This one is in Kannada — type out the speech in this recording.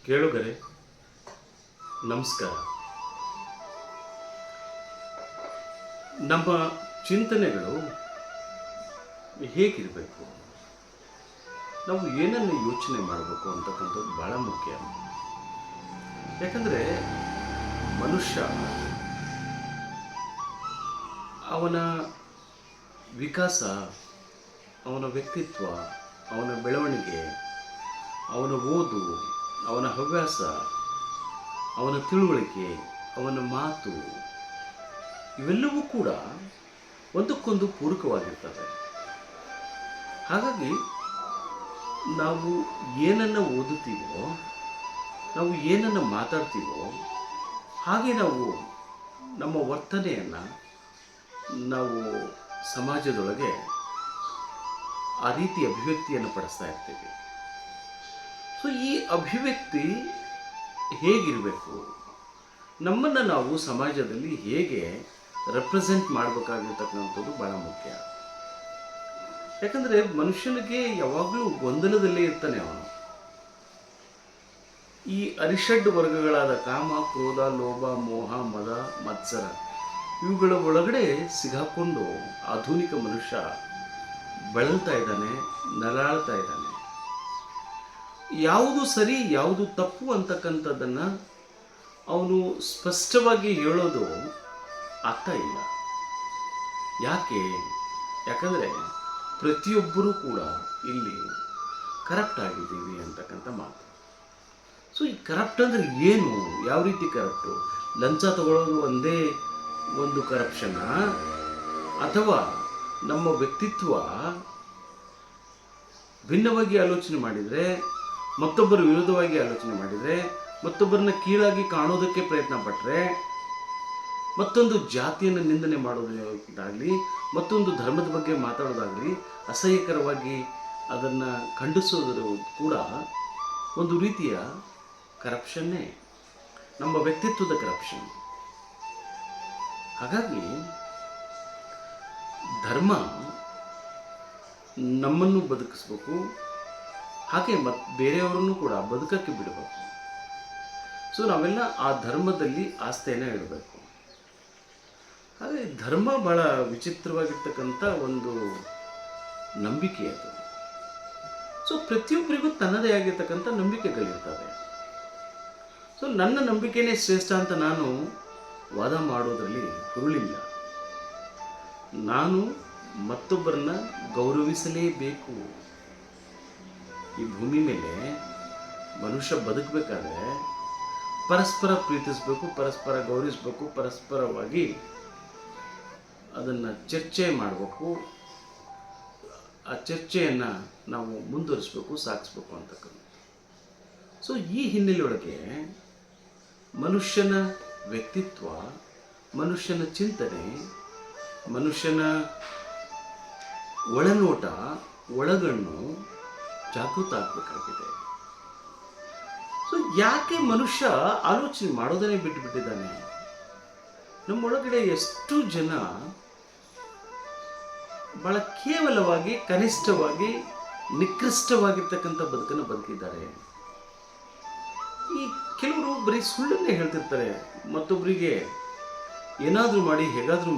ಕೇಳುಗರೆ ನಮಸ್ಕಾರ. ನಮ್ಮ ಚಿಂತನೆಗಳು ಹೇಗಿರಬೇಕು, ನಾವು ಏನನ್ನು ಯೋಚನೆ ಮಾಡಬೇಕು ಅಂತಕ್ಕಂಥದ್ದು ಭಾಳ ಮುಖ್ಯ. ಯಾಕಂದರೆ ಮನುಷ್ಯ ಅವನ ವಿಕಾಸ, ಅವನ ವ್ಯಕ್ತಿತ್ವ, ಅವನ ಬೆಳವಣಿಗೆ, ಅವನ ಓದು, ಅವನ ಹವ್ಯಾಸ, ಅವನ ತಿಳುವಳಿಕೆ, ಅವನ ಮಾತು ಇವೆಲ್ಲವೂ ಕೂಡ ಒಂದಕ್ಕೊಂದು ಪೂರಕವಾಗಿರ್ತವೆ. ಹಾಗಾಗಿ ನಾವು ಏನನ್ನು ಓದುತ್ತೀವೋ, ನಾವು ಏನನ್ನು ಮಾತಾಡ್ತೀವೋ, ಹಾಗೆ ನಾವು ನಮ್ಮ ವರ್ತನೆಯನ್ನು ನಾವು ಸಮಾಜದೊಳಗೆ ಆ ರೀತಿ ಅಭಿವ್ಯಕ್ತಿಯನ್ನು ಪಡಿಸ್ತಾ ಇರ್ತೀವಿ. ಸೊ ಈ ಅಭಿವ್ಯಕ್ತಿ ಹೇಗಿರಬೇಕು, ನಮ್ಮನ್ನು ನಾವು ಸಮಾಜದಲ್ಲಿ ಹೇಗೆ ರೆಪ್ರೆಸೆಂಟ್ ಮಾಡಬೇಕಾಗಿರ್ತಕ್ಕಂಥದ್ದು ಭಾಳ ಮುಖ್ಯ. ಯಾಕಂದರೆ ಮನುಷ್ಯನಿಗೆ ಯಾವಾಗಲೂ ಗೊಂದಲದಲ್ಲೇ ಇರ್ತಾನೆ ಅವನು. ಈ ಅರಿಷಡ್ ವರ್ಗಗಳಾದ ಕಾಮ, ಕ್ರೋಧ, ಲೋಭ, ಮೋಹ, ಮದ, ಮತ್ಸರ ಇವುಗಳ ಒಳಗಡೆ ಸಿಗಾಕೊಂಡು ಆಧುನಿಕ ಮನುಷ್ಯ ಬಳಲ್ತಾ ಇದ್ದಾನೆ, ನರಳಾಳ್ತಾ ಇದ್ದಾನೆ. ಯಾವುದು ಸರಿ ಯಾವುದು ತಪ್ಪು ಅಂತಕ್ಕಂಥದ್ದನ್ನು ಅವನು ಸ್ಪಷ್ಟವಾಗಿ ಹೇಳೋದು ಆಗ್ತಾ ಇಲ್ಲ. ಯಾಕಂದರೆ ಪ್ರತಿಯೊಬ್ಬರೂ ಕೂಡ ಇಲ್ಲಿ ಕರಪ್ಟ್ ಆಗಿದ್ದೀವಿ ಅಂತಕ್ಕಂಥ ಮಾತು. ಸೊ ಈ ಕರಪ್ಟ್ ಅಂದರೆ ಏನು, ಯಾವ ರೀತಿ ಕರಪ್ಟು? ಲಂಚ ತಗೊಳ್ಳೋದು ಒಂದೇ ಒಂದು ಕರಪ್ಷನ್ನ, ಅಥವಾ ನಮ್ಮ ವ್ಯಕ್ತಿತ್ವ ಭಿನ್ನವಾಗಿ ಆಲೋಚನೆ ಮಾಡಿದರೆ, ಮತ್ತೊಬ್ಬರ ವಿರೋಧವಾಗಿ ಆಲೋಚನೆ ಮಾಡಿದರೆ, ಮತ್ತೊಬ್ಬರನ್ನ ಕೀಳಾಗಿ ಕಾಣೋದಕ್ಕೆ ಪ್ರಯತ್ನ ಪಟ್ಟರೆ, ಮತ್ತೊಂದು ಜಾತಿಯನ್ನು ನಿಂದನೆ ಮಾಡೋದಾಗಲಿ, ಮತ್ತೊಂದು ಧರ್ಮದ ಬಗ್ಗೆ ಮಾತಾಡೋದಾಗಲಿ, ಅಸಹ್ಯಕರವಾಗಿ ಅದನ್ನು ಖಂಡಿಸೋದು ಕೂಡ ಒಂದು ರೀತಿಯ ಕರಪ್ಷನ್ನೇ, ನಮ್ಮ ವ್ಯಕ್ತಿತ್ವದ ಕರಪ್ಷನ್. ಹಾಗಾಗಿ ಧರ್ಮ ನಮ್ಮನ್ನು ಬದುಕಿಸ್ಬೇಕು, ಹಾಗೆ ಬೇರೆಯವರನ್ನು ಕೂಡ ಬದುಕಕ್ಕೆ ಬಿಡಬೇಕು. ಸೊ ನಾವೆಲ್ಲ ಆ ಧರ್ಮದಲ್ಲಿ ಆಸ್ಥೆಯನ್ನು ಇಡಬೇಕು. ಹಾಗೆ ಧರ್ಮ ಭಾಳ ವಿಚಿತ್ರವಾಗಿರ್ತಕ್ಕಂಥ ಒಂದು ನಂಬಿಕೆ ಅದು. ಸೊ ಪ್ರತಿಯೊಬ್ಬರಿಗೂ ತನ್ನದೇ ಆಗಿರ್ತಕ್ಕಂಥ ನಂಬಿಕೆಗಳಿರ್ತವೆ. ಸೊ ನನ್ನ ನಂಬಿಕೆನೇ ಶ್ರೇಷ್ಠ ಅಂತ ನಾನು ವಾದ ಮಾಡೋದರಲ್ಲಿ ಹುರುಳಿಲ್ಲ. ನಾನು ಮತ್ತೊಬ್ಬರನ್ನ ಗೌರವಿಸಲೇಬೇಕು. ಈ ಭೂಮಿ ಮೇಲೆ ಮನುಷ್ಯ ಬದುಕಬೇಕಾದ್ರೆ ಪರಸ್ಪರ ಪ್ರೀತಿಸಬೇಕು, ಪರಸ್ಪರ ಗೌರವಿಸಬೇಕು, ಪರಸ್ಪರವಾಗಿ ಅದನ್ನು ಚರ್ಚೆ ಮಾಡಬೇಕು. ಆ ಚರ್ಚೆಯನ್ನು ನಾವು ಮುಂದುವರಿಸಬೇಕು, ಸಾಗಿಸ್ಬೇಕು ಅಂತಕ್ಕಂಥ. ಸೊ ಈ ಹಿನ್ನೆಲೆಯೊಳಗೆ ಮನುಷ್ಯನ ವ್ಯಕ್ತಿತ್ವ, ಮನುಷ್ಯನ ಚಿಂತನೆ, ಮನುಷ್ಯನ ಒಳನೋಟ, ಒಳಗಣ್ಣು ಜಾಗೃತ ಆಗಬೇಕಾಗಿದೆ. ಸೊ ಯಾಕೆ ಮನುಷ್ಯ ಆಲೋಚನೆ ಮಾಡೋದನ್ನೇ ಬಿಟ್ಟುಬಿಟ್ಟಿದ್ದಾನೆ? ನಮ್ಮೊಳಗಡೆ ಎಷ್ಟು ಜನ ಬಹಳ ಕೇವಲವಾಗಿ, ಕನಿಷ್ಠವಾಗಿ, ನಿಕೃಷ್ಟವಾಗಿರ್ತಕ್ಕಂಥ ಬದುಕನ್ನು ಬದುಕಿದ್ದಾರೆ. ಈ ಕೆಲವರು ಬರೀ ಸುಳ್ಳನ್ನೇ ಹೇಳ್ತಿರ್ತಾರೆ. ಮತ್ತೊಬ್ಬರಿಗೆ ಏನಾದರೂ ಮಾಡಿ, ಹೇಗಾದರೂ